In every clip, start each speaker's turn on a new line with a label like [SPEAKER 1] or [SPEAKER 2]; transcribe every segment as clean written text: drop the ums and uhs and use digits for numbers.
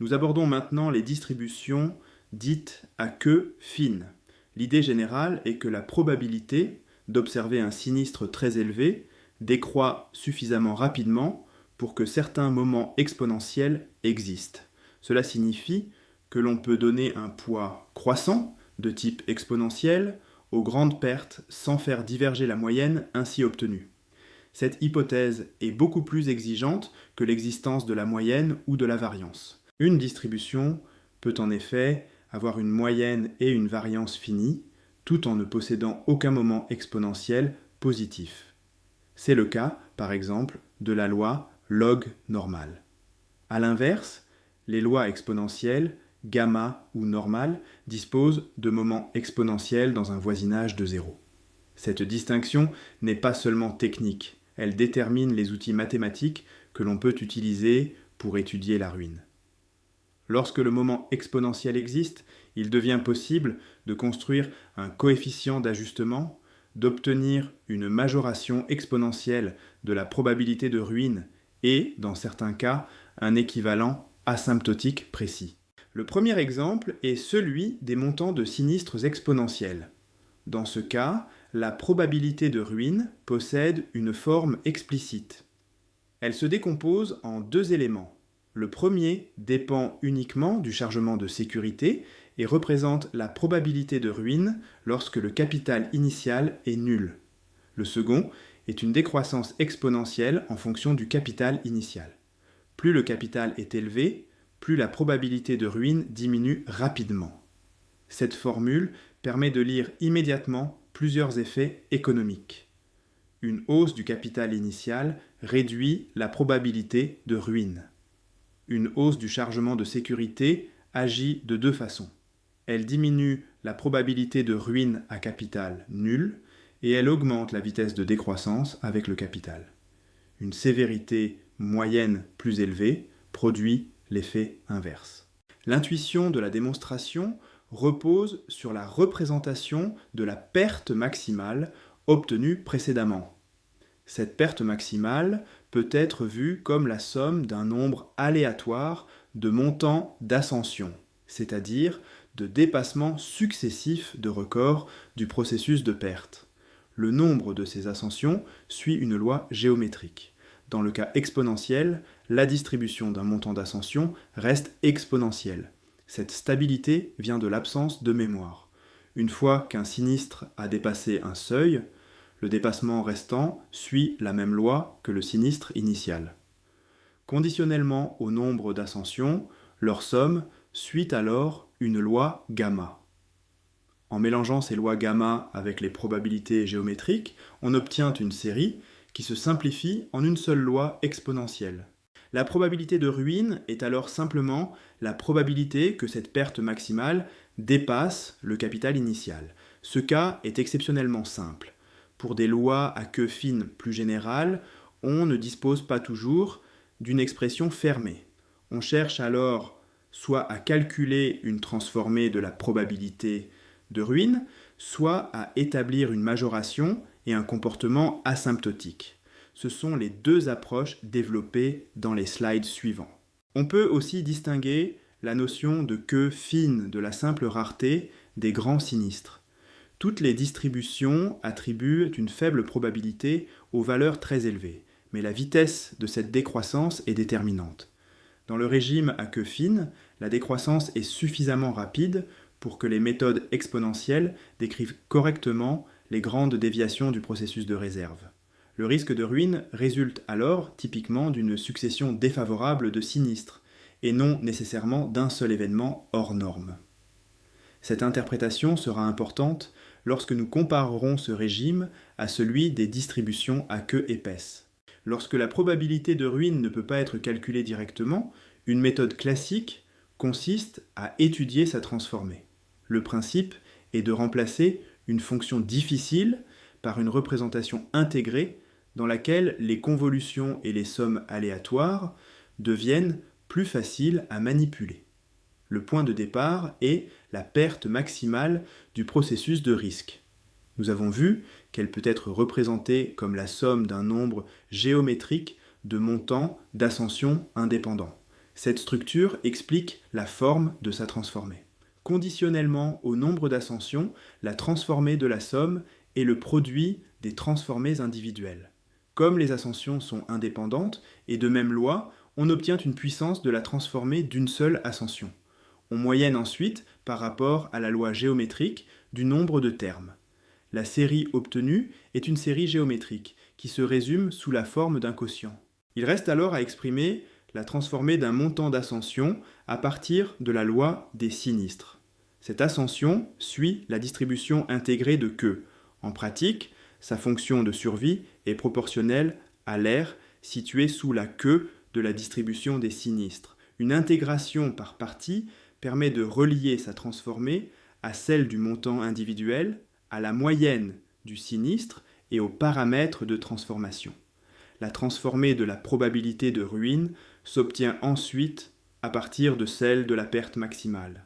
[SPEAKER 1] Nous abordons maintenant les distributions dites à queue fine. L'idée générale est que la probabilité d'observer un sinistre très élevé décroît suffisamment rapidement pour que certains moments exponentiels existent. Cela signifie que l'on peut donner un poids croissant de type exponentiel aux grandes pertes sans faire diverger la moyenne ainsi obtenue. Cette hypothèse est beaucoup plus exigeante que l'existence de la moyenne ou de la variance. Une distribution peut en effet avoir une moyenne et une variance finie, tout en ne possédant aucun moment exponentiel positif. C'est le cas, par exemple, de la loi log normale. A l'inverse, les lois exponentielles, gamma ou normale, disposent de moments exponentiels dans un voisinage de 0. Cette distinction n'est pas seulement technique, elle détermine les outils mathématiques que l'on peut utiliser pour étudier la ruine. Lorsque le moment exponentiel existe, il devient possible de construire un coefficient d'ajustement, d'obtenir une majoration exponentielle de la probabilité de ruine et, dans certains cas, un équivalent asymptotique précis. Le premier exemple est celui des montants de sinistres exponentiels. Dans ce cas, la probabilité de ruine possède une forme explicite. Elle se décompose en deux éléments. Le premier dépend uniquement du chargement de sécurité et représente la probabilité de ruine lorsque le capital initial est nul. Le second est une décroissance exponentielle en fonction du capital initial. Plus le capital est élevé, plus la probabilité de ruine diminue rapidement. Cette formule permet de lire immédiatement plusieurs effets économiques. Une hausse du capital initial réduit la probabilité de ruine. Une hausse du chargement de sécurité agit de deux façons. Elle diminue la probabilité de ruine à capital nul et elle augmente la vitesse de décroissance avec le capital. Une sévérité moyenne plus élevée produit l'effet inverse. L'intuition de la démonstration repose sur la représentation de la perte maximale obtenue précédemment. Cette perte maximale peut être vue comme la somme d'un nombre aléatoire de montants d'ascension, c'est-à-dire de dépassements successifs de records du processus de perte. Le nombre de ces ascensions suit une loi géométrique. Dans le cas exponentiel, la distribution d'un montant d'ascension reste exponentielle. Cette stabilité vient de l'absence de mémoire. Une fois qu'un sinistre a dépassé un seuil, le dépassement restant suit la même loi que le sinistre initial. Conditionnellement au nombre d'ascensions, leur somme suit alors une loi gamma. En mélangeant ces lois gamma avec les probabilités géométriques, on obtient une série qui se simplifie en une seule loi exponentielle. La probabilité de ruine est alors simplement la probabilité que cette perte maximale dépasse le capital initial. Ce cas est exceptionnellement simple. Pour des lois à queue fine plus générales, on ne dispose pas toujours d'une expression fermée. On cherche alors soit à calculer une transformée de la probabilité de ruine, soit à établir une majoration et un comportement asymptotique. Ce sont les deux approches développées dans les slides suivants. On peut aussi distinguer la notion de queue fine de la simple rareté des grands sinistres. Toutes les distributions attribuent une faible probabilité aux valeurs très élevées, mais la vitesse de cette décroissance est déterminante. Dans le régime à queue fine, la décroissance est suffisamment rapide pour que les méthodes exponentielles décrivent correctement les grandes déviations du processus de réserve. Le risque de ruine résulte alors typiquement d'une succession défavorable de sinistres, et non nécessairement d'un seul événement hors norme. Cette interprétation sera importante lorsque nous comparerons ce régime à celui des distributions à queue épaisse. Lorsque la probabilité de ruine ne peut pas être calculée directement, une méthode classique consiste à étudier sa transformée. Le principe est de remplacer une fonction difficile par une représentation intégrée dans laquelle les convolutions et les sommes aléatoires deviennent plus faciles à manipuler. Le point de départ est la perte maximale du processus de risque. Nous avons vu qu'elle peut être représentée comme la somme d'un nombre géométrique de montants d'ascension indépendants. Cette structure explique la forme de sa transformée. Conditionnellement au nombre d'ascensions, la transformée de la somme est le produit des transformées individuelles. Comme les ascensions sont indépendantes et de même loi, on obtient une puissance de la transformée d'une seule ascension. On moyenne ensuite par rapport à la loi géométrique du nombre de termes. La série obtenue est une série géométrique qui se résume sous la forme d'un quotient. Il reste alors à exprimer la transformée d'un montant d'ascension à partir de la loi des sinistres. Cette ascension suit la distribution intégrée de Q. En pratique, sa fonction de survie est proportionnelle à l'aire situé sous la queue de la distribution des sinistres. Une intégration par partie permet de relier sa transformée à celle du montant individuel, à la moyenne du sinistre et aux paramètres de transformation. La transformée de la probabilité de ruine s'obtient ensuite à partir de celle de la perte maximale.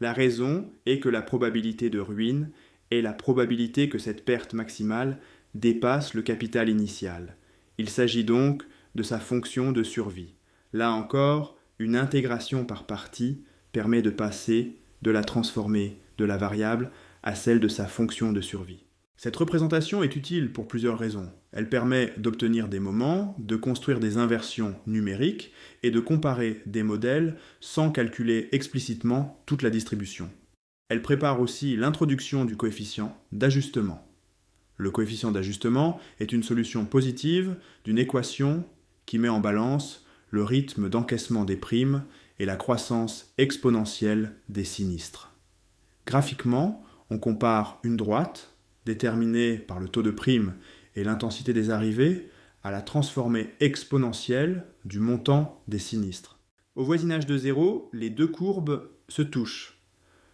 [SPEAKER 1] La raison est que la probabilité de ruine est la probabilité que cette perte maximale dépasse le capital initial. Il s'agit donc de sa fonction de survie. Là encore, une intégration par partie permet de passer de la transformée de la variable à celle de sa fonction de survie. Cette représentation est utile pour plusieurs raisons. Elle permet d'obtenir des moments, de construire des inversions numériques et de comparer des modèles sans calculer explicitement toute la distribution. Elle prépare aussi l'introduction du coefficient d'ajustement. Le coefficient d'ajustement est une solution positive d'une équation qui met en balance le rythme d'encaissement des primes et la croissance exponentielle des sinistres. Graphiquement, on compare une droite, déterminée par le taux de prime et l'intensité des arrivées, à la transformée exponentielle du montant des sinistres. Au voisinage de 0, les deux courbes se touchent.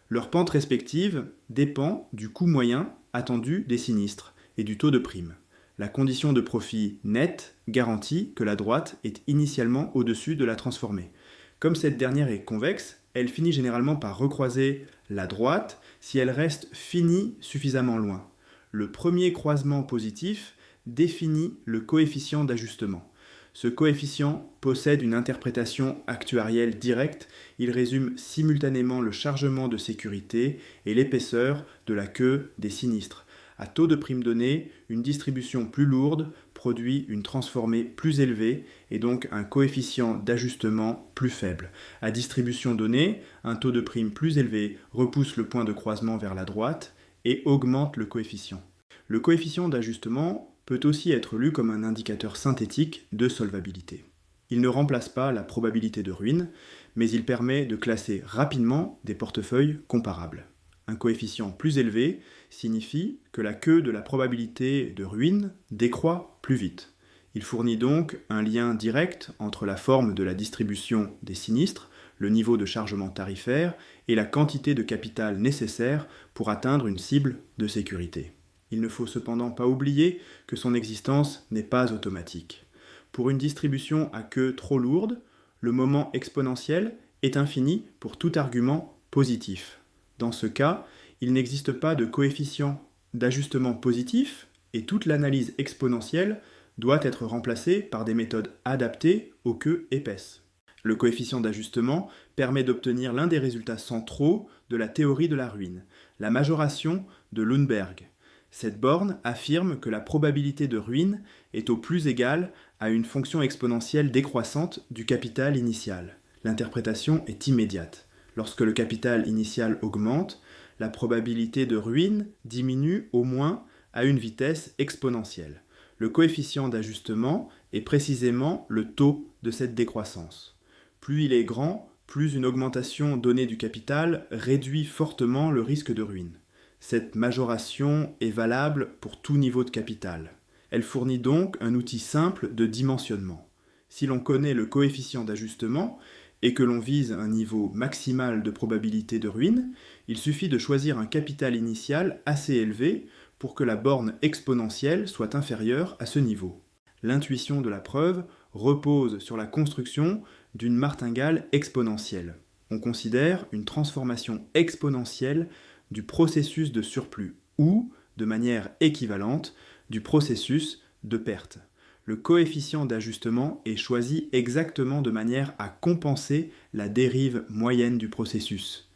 [SPEAKER 1] Leur pente respective dépend du coût moyen attendu des sinistres et du taux de prime. La condition de profit net garantit que la droite est initialement au-dessus de la transformée. Comme cette dernière est convexe, elle finit généralement par recroiser la droite si elle reste finie suffisamment loin. Le premier croisement positif définit le coefficient d'ajustement. Ce coefficient possède une interprétation actuarielle directe. Il résume simultanément le chargement de sécurité et l'épaisseur de la queue des sinistres. À taux de prime donné, une distribution plus lourde produit une transformée plus élevée et donc un coefficient d'ajustement plus faible. À distribution donnée, un taux de prime plus élevé repousse le point de croisement vers la droite et augmente le coefficient. Le coefficient d'ajustement peut aussi être lu comme un indicateur synthétique de solvabilité. Il ne remplace pas la probabilité de ruine, mais il permet de classer rapidement des portefeuilles comparables. Un coefficient plus élevé signifie que la queue de la probabilité de ruine décroît plus vite. Il fournit donc un lien direct entre la forme de la distribution des sinistres, le niveau de chargement tarifaire et la quantité de capital nécessaire pour atteindre une cible de sécurité. Il ne faut cependant pas oublier que son existence n'est pas automatique. Pour une distribution à queue trop lourde, le moment exponentiel est infini pour tout argument positif. Dans ce cas, il n'existe pas de coefficient d'ajustement positif et toute l'analyse exponentielle doit être remplacée par des méthodes adaptées aux queues épaisses. Le coefficient d'ajustement permet d'obtenir l'un des résultats centraux de la théorie de la ruine, la majoration de Lundberg. Cette borne affirme que la probabilité de ruine est au plus égale à une fonction exponentielle décroissante du capital initial. L'interprétation est immédiate. Lorsque le capital initial augmente, la probabilité de ruine diminue au moins à une vitesse exponentielle. Le coefficient d'ajustement est précisément le taux de cette décroissance. Plus il est grand, plus une augmentation donnée du capital réduit fortement le risque de ruine. Cette majoration est valable pour tout niveau de capital. Elle fournit donc un outil simple de dimensionnement. Si l'on connaît le coefficient d'ajustement et que l'on vise un niveau maximal de probabilité de ruine, il suffit de choisir un capital initial assez élevé pour que la borne exponentielle soit inférieure à ce niveau. L'intuition de la preuve repose sur la construction d'une martingale exponentielle. On considère une transformation exponentielle du processus de surplus ou, de manière équivalente, du processus de perte. Le coefficient d'ajustement est choisi exactement de manière à compenser la dérive moyenne du processus.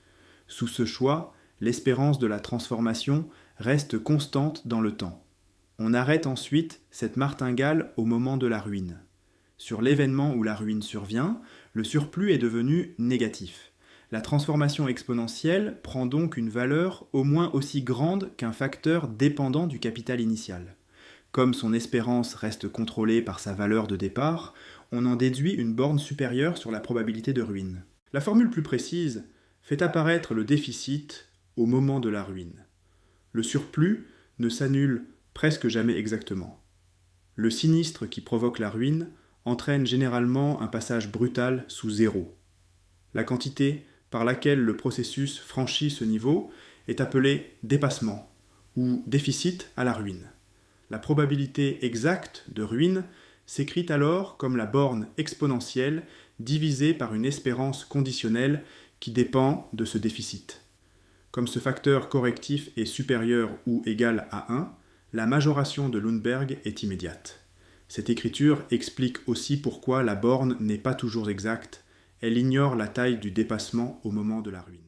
[SPEAKER 1] Sous ce choix, l'espérance de la transformation reste constante dans le temps. On arrête ensuite cette martingale au moment de la ruine. Sur l'événement où la ruine survient, le surplus est devenu négatif. La transformation exponentielle prend donc une valeur au moins aussi grande qu'un facteur dépendant du capital initial. Comme son espérance reste contrôlée par sa valeur de départ, on en déduit une borne supérieure sur la probabilité de ruine. La formule plus précise fait apparaître le déficit au moment de la ruine. Le surplus ne s'annule presque jamais exactement. Le sinistre qui provoque la ruine entraîne généralement un passage brutal sous zéro. La quantité par laquelle le processus franchit ce niveau est appelée dépassement ou déficit à la ruine. La probabilité exacte de ruine s'écrit alors comme la borne exponentielle divisée par une espérance conditionnelle qui dépend de ce déficit. Comme ce facteur correctif est supérieur ou égal à 1, la majoration de Lundberg est immédiate. Cette écriture explique aussi pourquoi la borne n'est pas toujours exacte. Elle ignore la taille du dépassement au moment de la ruine.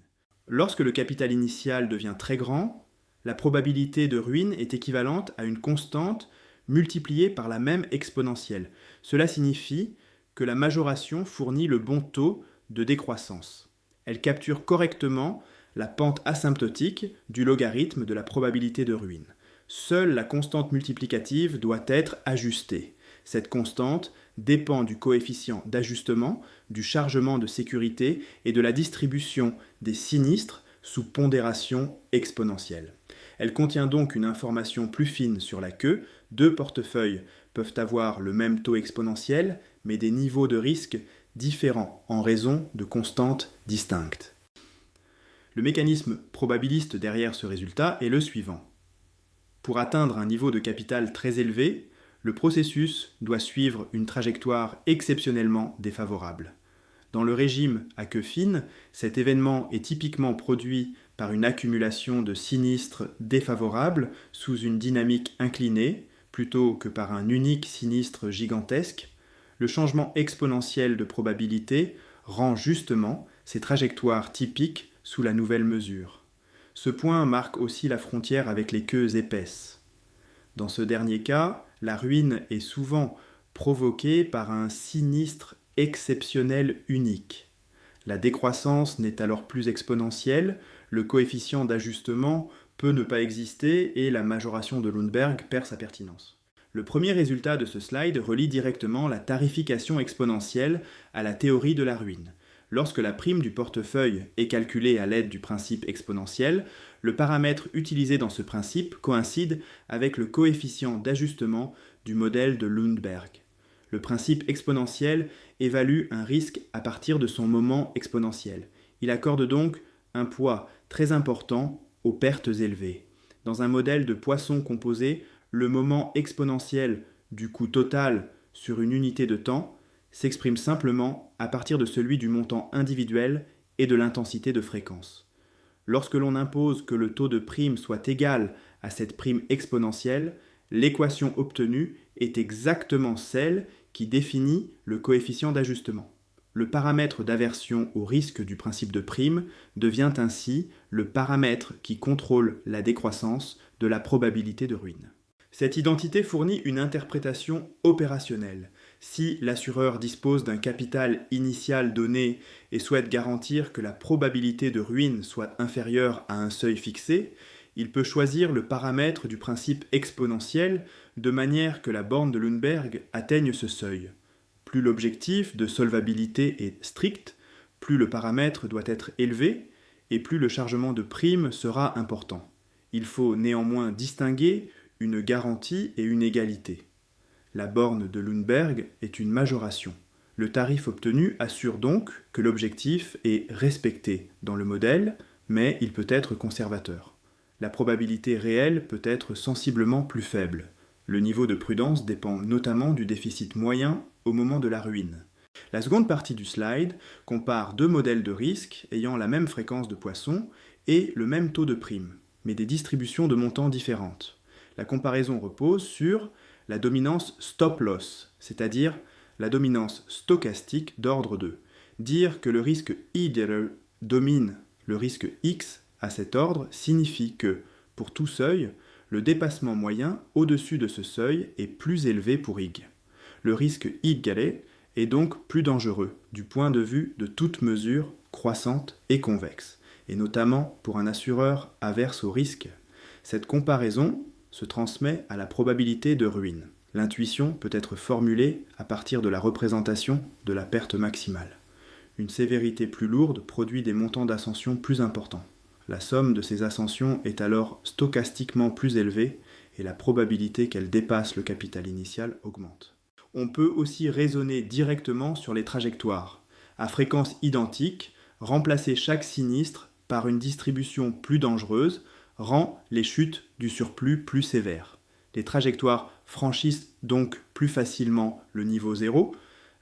[SPEAKER 1] Lorsque le capital initial devient très grand, la probabilité de ruine est équivalente à une constante multipliée par la même exponentielle. Cela signifie que la majoration fournit le bon taux de décroissance. Elle capture correctement la pente asymptotique du logarithme de la probabilité de ruine. Seule la constante multiplicative doit être ajustée. Cette constante dépend du coefficient d'ajustement, du chargement de sécurité et de la distribution des sinistres sous pondération exponentielle. Elle contient donc une information plus fine sur la queue. Deux portefeuilles peuvent avoir le même taux exponentiel, mais des niveaux de risque différents en raison de constantes distinctes. Le mécanisme probabiliste derrière ce résultat est le suivant. Pour atteindre un niveau de capital très élevé, le processus doit suivre une trajectoire exceptionnellement défavorable. Dans le régime à queue fine, cet événement est typiquement produit par une accumulation de sinistres défavorables sous une dynamique inclinée, plutôt que par un unique sinistre gigantesque. Le changement exponentiel de probabilité rend justement ces trajectoires typiques sous la nouvelle mesure. Ce point marque aussi la frontière avec les queues épaisses. Dans ce dernier cas, la ruine est souvent provoquée par un sinistre exceptionnel unique. La décroissance n'est alors plus exponentielle, le coefficient d'ajustement peut ne pas exister et la majoration de Lundberg perd sa pertinence. Le premier résultat de ce slide relie directement la tarification exponentielle à la théorie de la ruine. Lorsque la prime du portefeuille est calculée à l'aide du principe exponentiel, le paramètre utilisé dans ce principe coïncide avec le coefficient d'ajustement du modèle de Lundberg. Le principe exponentiel évalue un risque à partir de son moment exponentiel. Il accorde donc un poids très important aux pertes élevées. Dans un modèle de poisson composé, le moment exponentiel du coût total sur une unité de temps s'exprime simplement à partir de celui du montant individuel et de l'intensité de fréquence. Lorsque l'on impose que le taux de prime soit égal à cette prime exponentielle, l'équation obtenue est exactement celle qui définit le coefficient d'ajustement. Le paramètre d'aversion au risque du principe de prime devient ainsi le paramètre qui contrôle la décroissance de la probabilité de ruine. Cette identité fournit une interprétation opérationnelle. Si l'assureur dispose d'un capital initial donné et souhaite garantir que la probabilité de ruine soit inférieure à un seuil fixé, il peut choisir le paramètre du principe exponentiel de manière que la borne de Lundberg atteigne ce seuil. Plus l'objectif de solvabilité est strict, plus le paramètre doit être élevé et plus le chargement de prime sera important. Il faut néanmoins distinguer une garantie et une égalité. La borne de Lundberg est une majoration. Le tarif obtenu assure donc que l'objectif est respecté dans le modèle, mais il peut être conservateur. La probabilité réelle peut être sensiblement plus faible. Le niveau de prudence dépend notamment du déficit moyen au moment de la ruine. La seconde partie du slide compare deux modèles de risque ayant la même fréquence de poisson et le même taux de prime, mais des distributions de montants différentes. La comparaison repose sur la dominance stop-loss, c'est-à-dire la dominance stochastique d'ordre 2. Dire que le risque I domine le risque X à cet ordre signifie que, pour tout seuil, le dépassement moyen au-dessus de ce seuil est plus élevé pour IG. Le risque I est donc plus dangereux du point de vue de toute mesure croissante et convexe, et notamment pour un assureur averse au risque. Cette comparaison se transmet à la probabilité de ruine. L'intuition peut être formulée à partir de la représentation de la perte maximale. Une sévérité plus lourde produit des montants d'ascension plus importants. La somme de ces ascensions est alors stochastiquement plus élevée et la probabilité qu'elle dépasse le capital initial augmente. On peut aussi raisonner directement sur les trajectoires. À fréquence identique, remplacer chaque sinistre par une distribution plus dangereuse rend les chutes du surplus plus sévères. Les trajectoires franchissent donc plus facilement le niveau 0.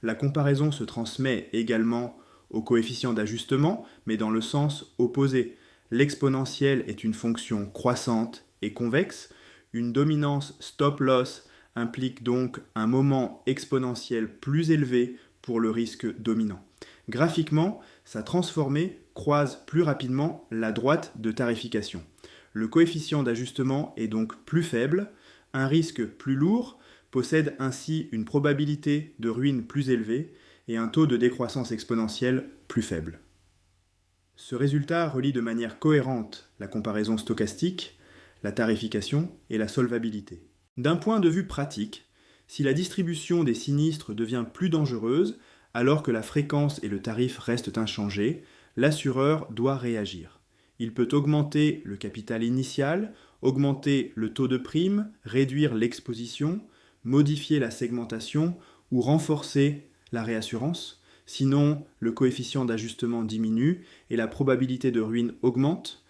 [SPEAKER 1] La comparaison se transmet également au coefficient d'ajustement, mais dans le sens opposé. L'exponentielle est une fonction croissante et convexe. Une dominance stop-loss implique donc un moment exponentiel plus élevé pour le risque dominant. Graphiquement, sa transformée croise plus rapidement la droite de tarification. Le coefficient d'ajustement est donc plus faible. Un risque plus lourd possède ainsi une probabilité de ruine plus élevée et un taux de décroissance exponentielle plus faible. Ce résultat relie de manière cohérente la comparaison stochastique, la tarification et la solvabilité. D'un point de vue pratique, si la distribution des sinistres devient plus dangereuse, alors que la fréquence et le tarif restent inchangés, l'assureur doit réagir. Il peut augmenter le capital initial, augmenter le taux de prime, réduire l'exposition, modifier la segmentation ou renforcer la réassurance. Sinon, le coefficient d'ajustement diminue et la probabilité de ruine augmente.